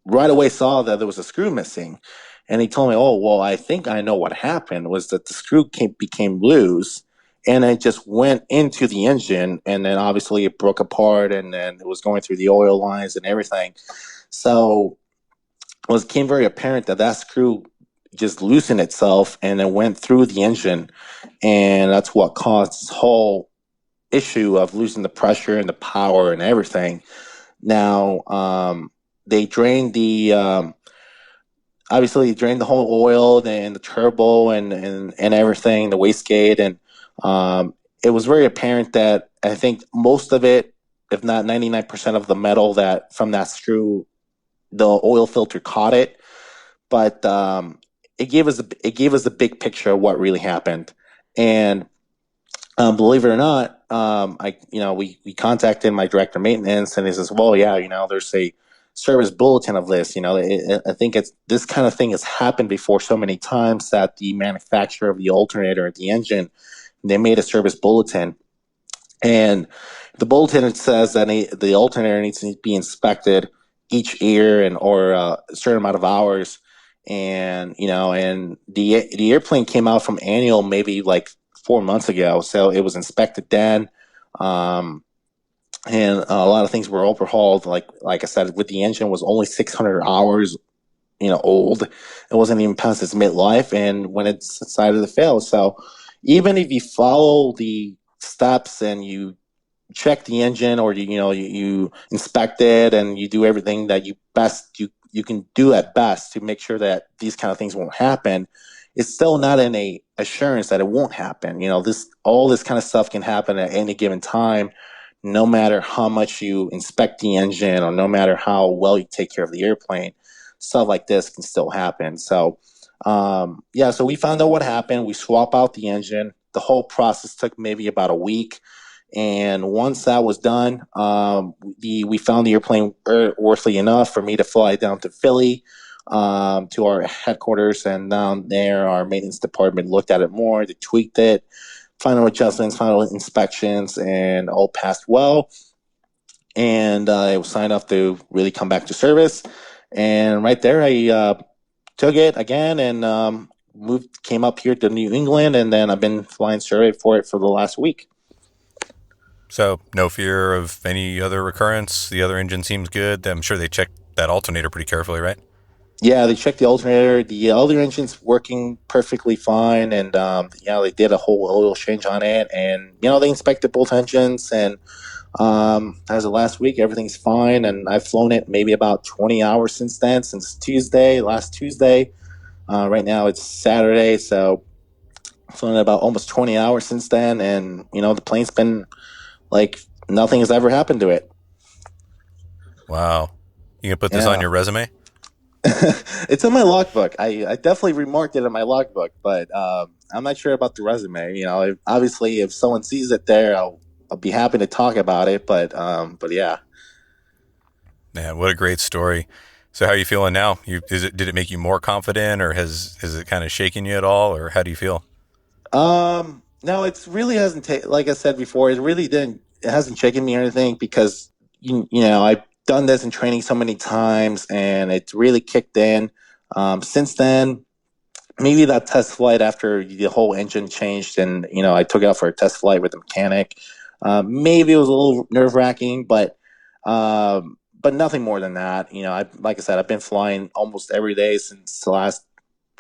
right away saw that there was a screw missing, and he told me, "Oh, well, I think I know what happened. Was that the screw became loose." And it just went into the engine, and then obviously it broke apart, and then it was going through the oil lines and everything. So it became very apparent that screw just loosened itself and then went through the engine, and that's what caused this whole issue of losing the pressure and the power and everything. Now, they drained obviously drained the whole oil and the turbo and everything, the wastegate, and it was very apparent that I think most of it, if not 99% of the metal that from that screw, the oil filter caught it. But it gave us a big picture of what really happened. And believe it or not, we contacted my director of maintenance, and he says, "Well, yeah, there's a service bulletin of this. I think this kind of thing has happened before so many times that the manufacturer of the alternator, the engine, they made a service bulletin, and the bulletin, it says that the alternator needs to be inspected each year or a certain amount of hours. And and the airplane came out from annual maybe like 4 months ago, so it was inspected then, and a lot of things were overhauled. Like I said, with the engine was only 600 hours old. It wasn't even past its midlife, and when it decided to fail. So even if you follow the steps and you check the engine, or you inspect it and you do everything that you can do at best to make sure that these kind of things won't happen, it's still not any assurance that it won't happen. All this kind of stuff can happen at any given time, no matter how much you inspect the engine or no matter how well you take care of the airplane. Stuff like this can still happen. So so we found out what happened. We swap out the engine. The whole process took maybe about a week. And once that was done, we found the airplane worthy enough for me to fly down to Philly, to our headquarters. And down there, our maintenance department looked at it more. They tweaked it, final adjustments, final inspections, and all passed well. And it was signed off to really come back to service. And right there, I took it again and came up here to New England, and then I've been flying straight for it for the last week. So no fear of any other recurrence. The other engine seems good. I'm sure they checked that alternator pretty carefully, right? Yeah, they checked the alternator. The other engine's working perfectly fine, and they did a whole oil change on it, and they inspected both engines, and as of last week, everything's fine, and I've flown it maybe about 20 hours since then, since last Tuesday. Right now it's Saturday, so I've flown it about almost 20 hours since then, and the plane's been like nothing has ever happened to it. Wow. You can put this on your resume? It's in my logbook. I definitely remarked it in my logbook, but I'm not sure about the resume. Obviously, if someone sees it there, I'll be happy to talk about it. But yeah. Man, what a great story. So how are you feeling now? Did it make you more confident, or has it kind of shaken you at all, or how do you feel? No, it really hasn't. Like I said before, it really didn't. It hasn't shaken me or anything because I've done this in training so many times, and it's really kicked in. Since then, maybe that test flight after the whole engine changed, and I took it out for a test flight with the mechanic. Maybe it was a little nerve wracking, but nothing more than that. Like I said, I've been flying almost every day since the last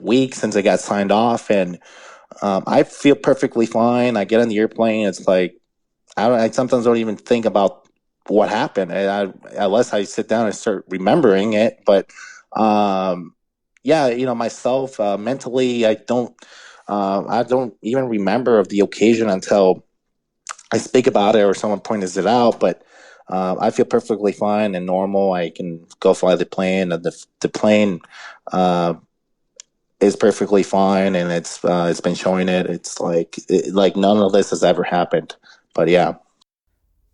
week since I got signed off, and I feel perfectly fine. I get on the airplane. It's like I sometimes don't even think about what happened, unless I sit down and start remembering it. But myself mentally, I don't even remember of the occasion until I speak about it or someone points it out. But I feel perfectly fine and normal. I can go fly the plane. The plane is perfectly fine, and it's been showing it. It's like none of this has ever happened. But yeah.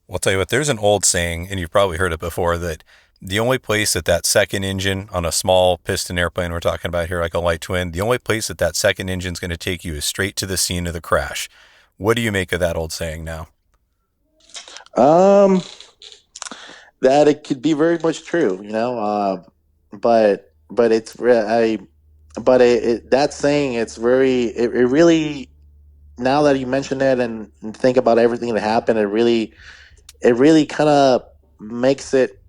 Well, I'll tell you what, there's an old saying, and you've probably heard it before, that the only place that second engine on a small piston airplane we're talking about here, like a light twin, the only place that second engine's going to take you is straight to the scene of the crash. What do you make of that old saying now? That it could be very much true, but it's that saying, it really, now that you mention it and think about everything that happened, it really kind of makes it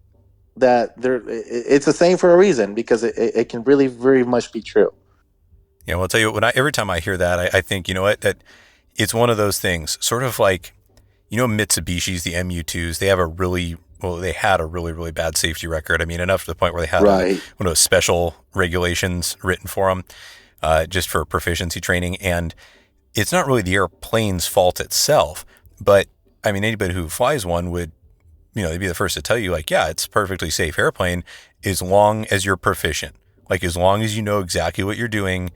that it's a saying for a reason, because it can really very much be true. Yeah, well, I'll tell you what, every time I hear that, I think, that it's one of those things, sort of like, Mitsubishi's, the MU2s, they had a really, really bad safety record. I mean, enough to the point where they had one of those special regulations written for them, just for proficiency training. And it's not really the airplane's fault itself, but I mean, anybody who flies one would, they'd be the first to tell you, like, yeah, it's a perfectly safe airplane as long as you're proficient. Like, as long as you know exactly what you're doing,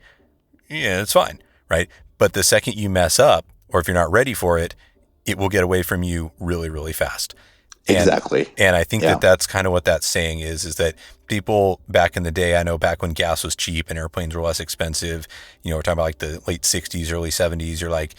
yeah, it's fine, right? But the second you mess up, or if you're not ready for it, it will get away from you really, really fast. Exactly. And I think that's kind of what that saying is that people back in the day, I know back when gas was cheap and airplanes were less expensive, we're talking about like the late 60s, early 70s, you're like,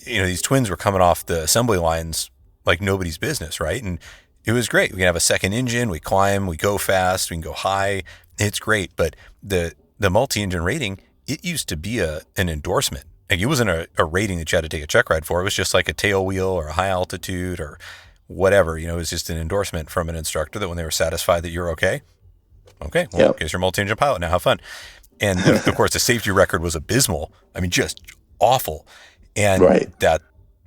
these twins were coming off the assembly lines like nobody's business, right? And it was great. We can have a second engine, we climb, we go fast, we can go high. It's great. But the multi-engine rating, it used to be an endorsement. Like, it wasn't a rating that you had to take a check ride for. It was just like a tail wheel or a high altitude or whatever. It was just an endorsement from an instructor that when they were satisfied that you're okay, well, I guess you're a multi-engine pilot now, have fun. And of course, the safety record was abysmal. I mean, just awful. And that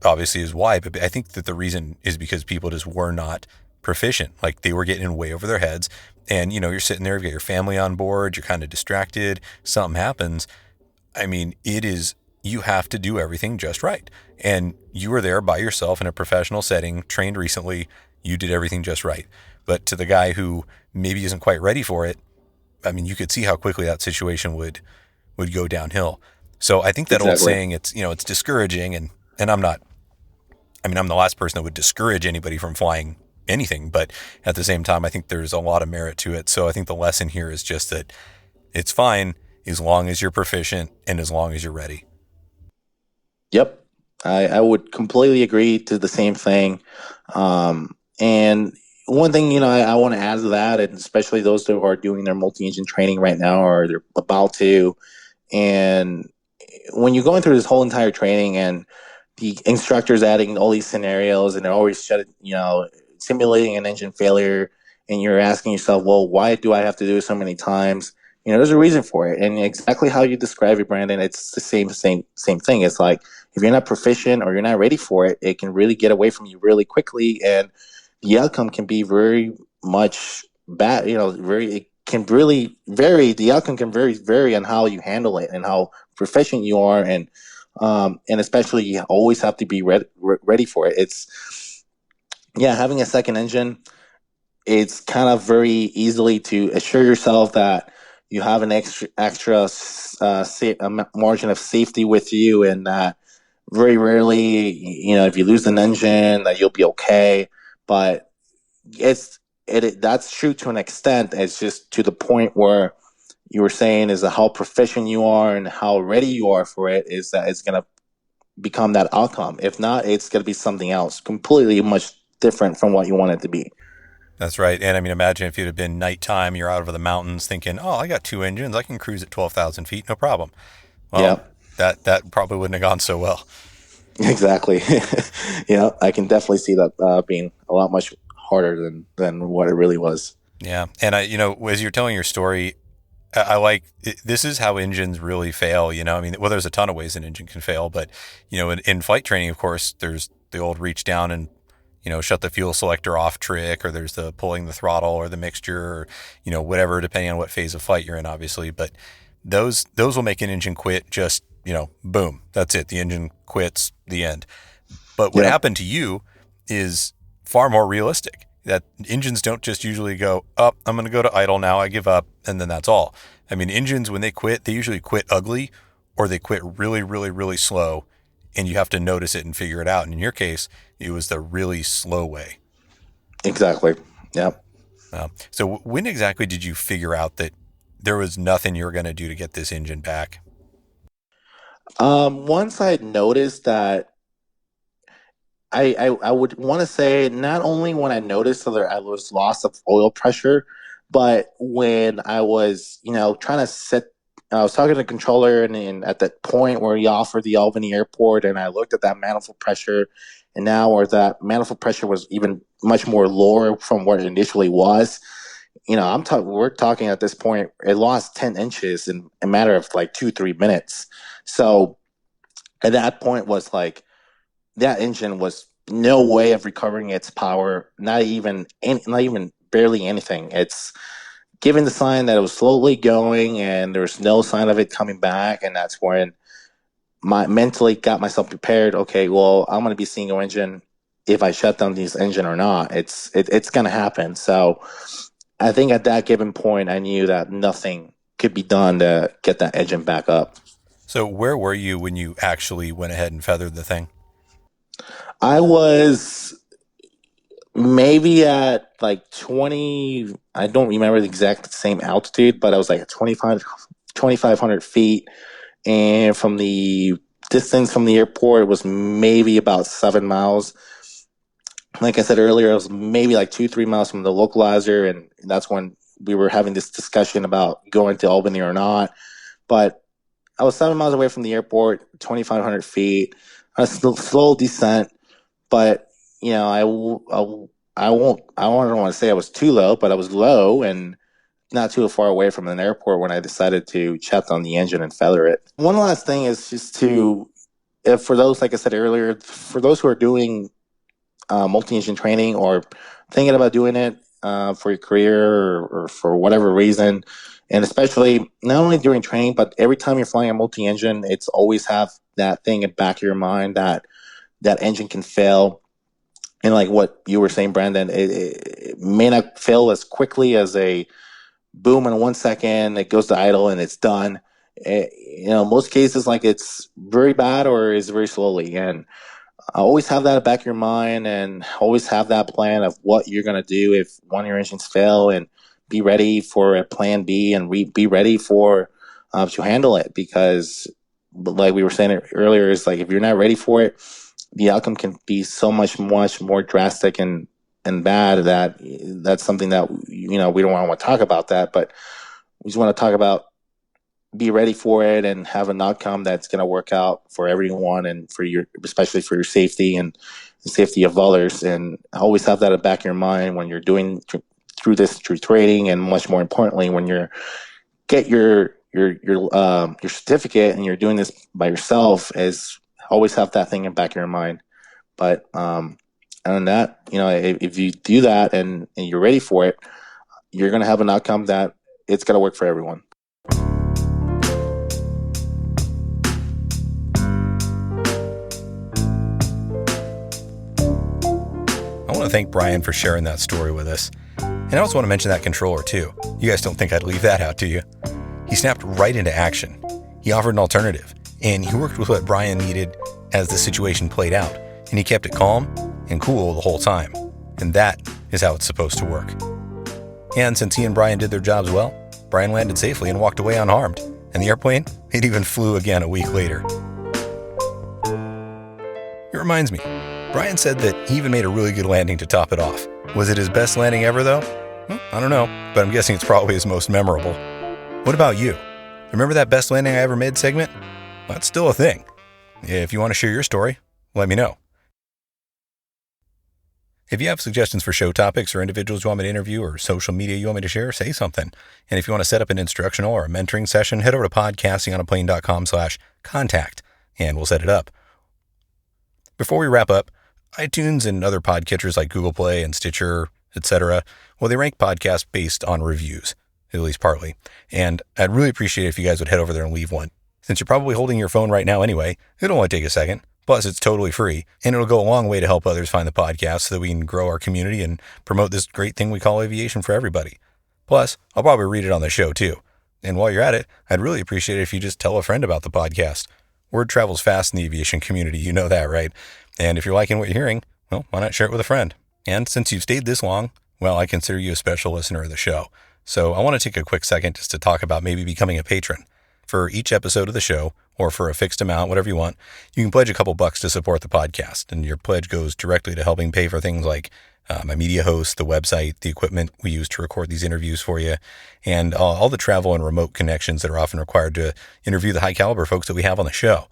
obviously is why. But I think that the reason is because people just were not proficient. Like, they were getting in way over their heads. And, you're sitting there, you've got your family on board, you're kind of distracted, something happens. I mean, you have to do everything just right. And you were there by yourself in a professional setting, trained recently, you did everything just right. But to the guy who maybe isn't quite ready for it, I mean, you could see how quickly that situation would go downhill. So I think that old saying, it's discouraging, and I'm the last person that would discourage anybody from flying anything, but at the same time, I think there's a lot of merit to it. So I think the lesson here is just that it's fine as long as you're proficient and as long as you're ready. Yep. I would completely agree to the same thing. And one thing, I want to add to that, and especially those who are doing their multi-engine training right now or they're about to, and when you're going through this whole entire training and the instructor's adding all these scenarios and they're always simulating an engine failure, and you're asking yourself, well, why do I have to do it so many times? There's a reason for it, and exactly how you describe it, Brandon, it's the same thing. It's like if you're not proficient or you're not ready for it, it can really get away from you really quickly, and the outcome can be very much bad. It can really vary. The outcome can vary on how you handle it and how proficient you are, and especially you always have to be ready for it. It's having a second engine. It's kind of very easily to assure yourself that you have an extra margin of safety with you, and that very rarely, if you lose an engine, that you'll be okay. But that's true to an extent. It's just to the point where you were saying is that how proficient you are and how ready you are for it is that it's going to become that outcome. If not, it's going to be something else completely much different from what you want it to be. That's right. And I mean, imagine if you'd have been nighttime, you're out over the mountains thinking, oh, I got 2 engines. I can cruise at 12,000 feet. No problem. Well, that probably wouldn't have gone so well. Exactly. I can definitely see that being a lot much harder than what it really was. Yeah. And as you're telling your story, I like this is how engines really fail. I mean, there's a ton of ways an engine can fail, but in flight training, of course, there's the old reach down and shut the fuel selector off trick, or there's the pulling the throttle or the mixture, or whatever, depending on what phase of flight you're in, obviously. But those will make an engine quit. Just boom, that's it. The engine quits. The end. But what happened to you is far more realistic. That engines don't just usually go up. I'm going to go to idle now. I give up, and then that's all. I mean, engines, when they quit, they usually quit ugly, or they quit really, really, really slow, and you have to notice it and figure it out. And in your case, it was the really slow way. Exactly. Yeah. So when exactly did you figure out that there was nothing you were going to do to get this engine back? Once I noticed that, I would want to say not only when I noticed that I was loss of oil pressure, but when I was, trying to set, I was talking to the controller, and at that point where he offered the Albany airport, and I looked at that manifold pressure, and now where that manifold pressure was even much more lower from what it initially was. We're talking at this point, it lost 10 inches in a matter of like 2-3 minutes. So at that point was like, that engine was no way of recovering its power, not even barely anything. It's giving the sign that it was slowly going, and there was no sign of it coming back. And that's when mentally got myself prepared. Okay, well, I'm going to be seeing an engine if I shut down this engine or not. It's going to happen. So I think at that given point, I knew that nothing could be done to get that engine back up. So where were you when you actually went ahead and feathered the thing? I was maybe at like 20, I don't remember the exact same altitude, but I was like at 2,500 feet. And from the distance from the airport, it was maybe about 7 miles. Like I said earlier, it was maybe like 2-3 miles from the localizer. And that's when we were having this discussion about going to Albany or not. But I was 7 miles away from the airport, 2,500 feet, a slow descent. But, I don't want to say I was too low, but I was low and not too far away from an airport when I decided to shut down the engine and feather it. One last thing is just for those, like I said earlier, for those who are doing multi-engine training or thinking about doing it for your career or for whatever reason, and especially not only during training, but every time you're flying a multi-engine, it's always have that thing in the back of your mind that engine can fail. And like what you were saying, Brandon, it may not fail as quickly as a boom in 1 second, it goes to idle and it's done. Most cases, like it's very bad or is very slowly. And always have that at the back of your mind, and always have that plan of what you're going to do if one of your engines fail, and be ready for a plan B, and be ready for to handle it. Because like we were saying earlier, is like if you're not ready for it, the outcome can be so much more drastic and and bad, that's something that, we don't want to talk about that, but we just want to talk about be ready for it and have an outcome that's going to work out for everyone and especially for your safety and the safety of others. And always have that in the back of your mind when you're doing through training, and much more importantly, when you're get your certificate and you're doing this by yourself, is always have that thing in the back of your mind. But other than that, if you do that and you're ready for it, you're going to have an outcome that it's going to work for everyone. I want to thank Brian for sharing that story with us. And I also want to mention that controller too. You guys don't think I'd leave that out, do you? He snapped right into action. He offered an alternative, and he worked with what Brian needed as the situation played out. And he kept it calm and cool the whole time. And that is how it's supposed to work. And since he and Brian did their jobs well, Brian landed safely and walked away unharmed. And the airplane, it even flew again a week later. It reminds me, Brian said that he even made a really good landing to top it off. Was it his best landing ever, though? I don't know, but I'm guessing it's probably his most memorable. What about you? Remember that best landing I ever made segment? Well, that's still a thing. If you want to share your story, let me know. If you have suggestions for show topics or individuals you want me to interview or social media you want me to share, say something. And if you want to set up an instructional or a mentoring session, head over to podcastingonaplane.com/contact and we'll set it up. Before we wrap up, iTunes and other podcatchers like Google Play and Stitcher, etc., well, they rank podcasts based on reviews, at least partly. And I'd really appreciate it if you guys would head over there and leave one. Since you're probably holding your phone right now anyway, it'll only take a second. Plus, it's totally free, and it'll go a long way to help others find the podcast so that we can grow our community and promote this great thing we call aviation for everybody. Plus, I'll probably read it on the show too. And while you're at it, I'd really appreciate it if you just tell a friend about the podcast. Word travels fast in the aviation community, you know that, right? And if you're liking what you're hearing, well, why not share it with a friend? And since you've stayed this long, well, I consider you a special listener of the show. So I want to take a quick second just to talk about maybe becoming a patron. For each episode of the show, or for a fixed amount, whatever you want, you can pledge a couple bucks to support the podcast. And your pledge goes directly to helping pay for things like my media host, the website, the equipment we use to record these interviews for you, and all the travel and remote connections that are often required to interview the high caliber folks that we have on the show.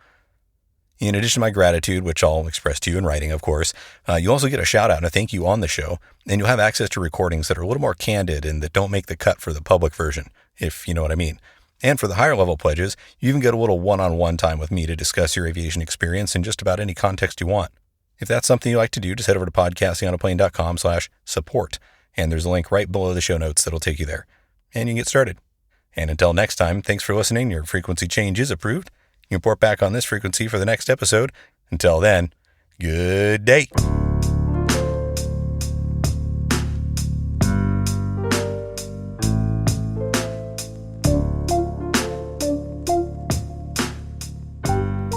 In addition to my gratitude, which I'll express to you in writing, of course, you also get a shout out and a thank you on the show, and you'll have access to recordings that are a little more candid and that don't make the cut for the public version, if you know what I mean. And for the higher level pledges, you even get a little one-on-one time with me to discuss your aviation experience in just about any context you want. If that's something you like to do, just head over to podcastingonaplane.com/support, and there's a link right below the show notes that'll take you there. And you can get started. And until next time, thanks for listening. Your frequency change is approved. You can report back on this frequency for the next episode. Until then, good day.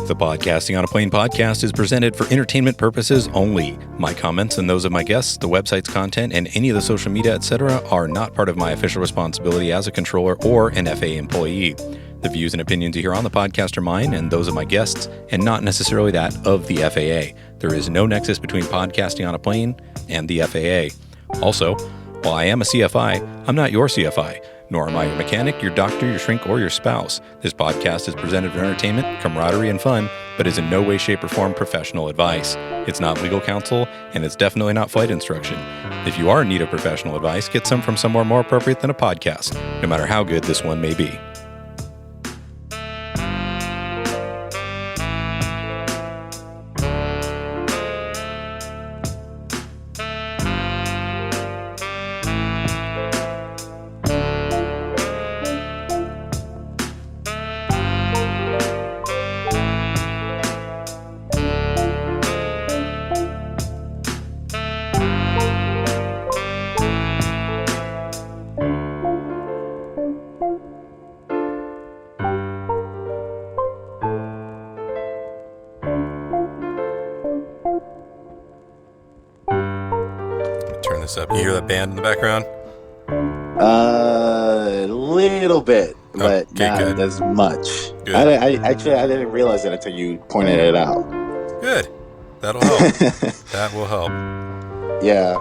The Podcasting on a Plane podcast is presented for entertainment purposes only. My comments and those of my guests, the website's content, and any of the social media, etc. are not part of my official responsibility as a controller or an FAA employee. The views and opinions you hear on the podcast are mine and those of my guests, and not necessarily that of the FAA. There is no nexus between Podcasting on a Plane and the FAA. Also, while I am a CFI, I'm not your CFI, nor am I your mechanic, your doctor, your shrink, or your spouse. This podcast is presented for entertainment, camaraderie, and fun, but is in no way, shape, or form professional advice. It's not legal counsel, and it's definitely not flight instruction. If you are in need of professional advice, get some from somewhere more appropriate than a podcast, no matter how good this one may be. Turn this up. You hear that band in the background? A little bit, but Okay, not good. as much. Good. I didn't realize it until you pointed it out. Good. That'll help. That will help. Yeah.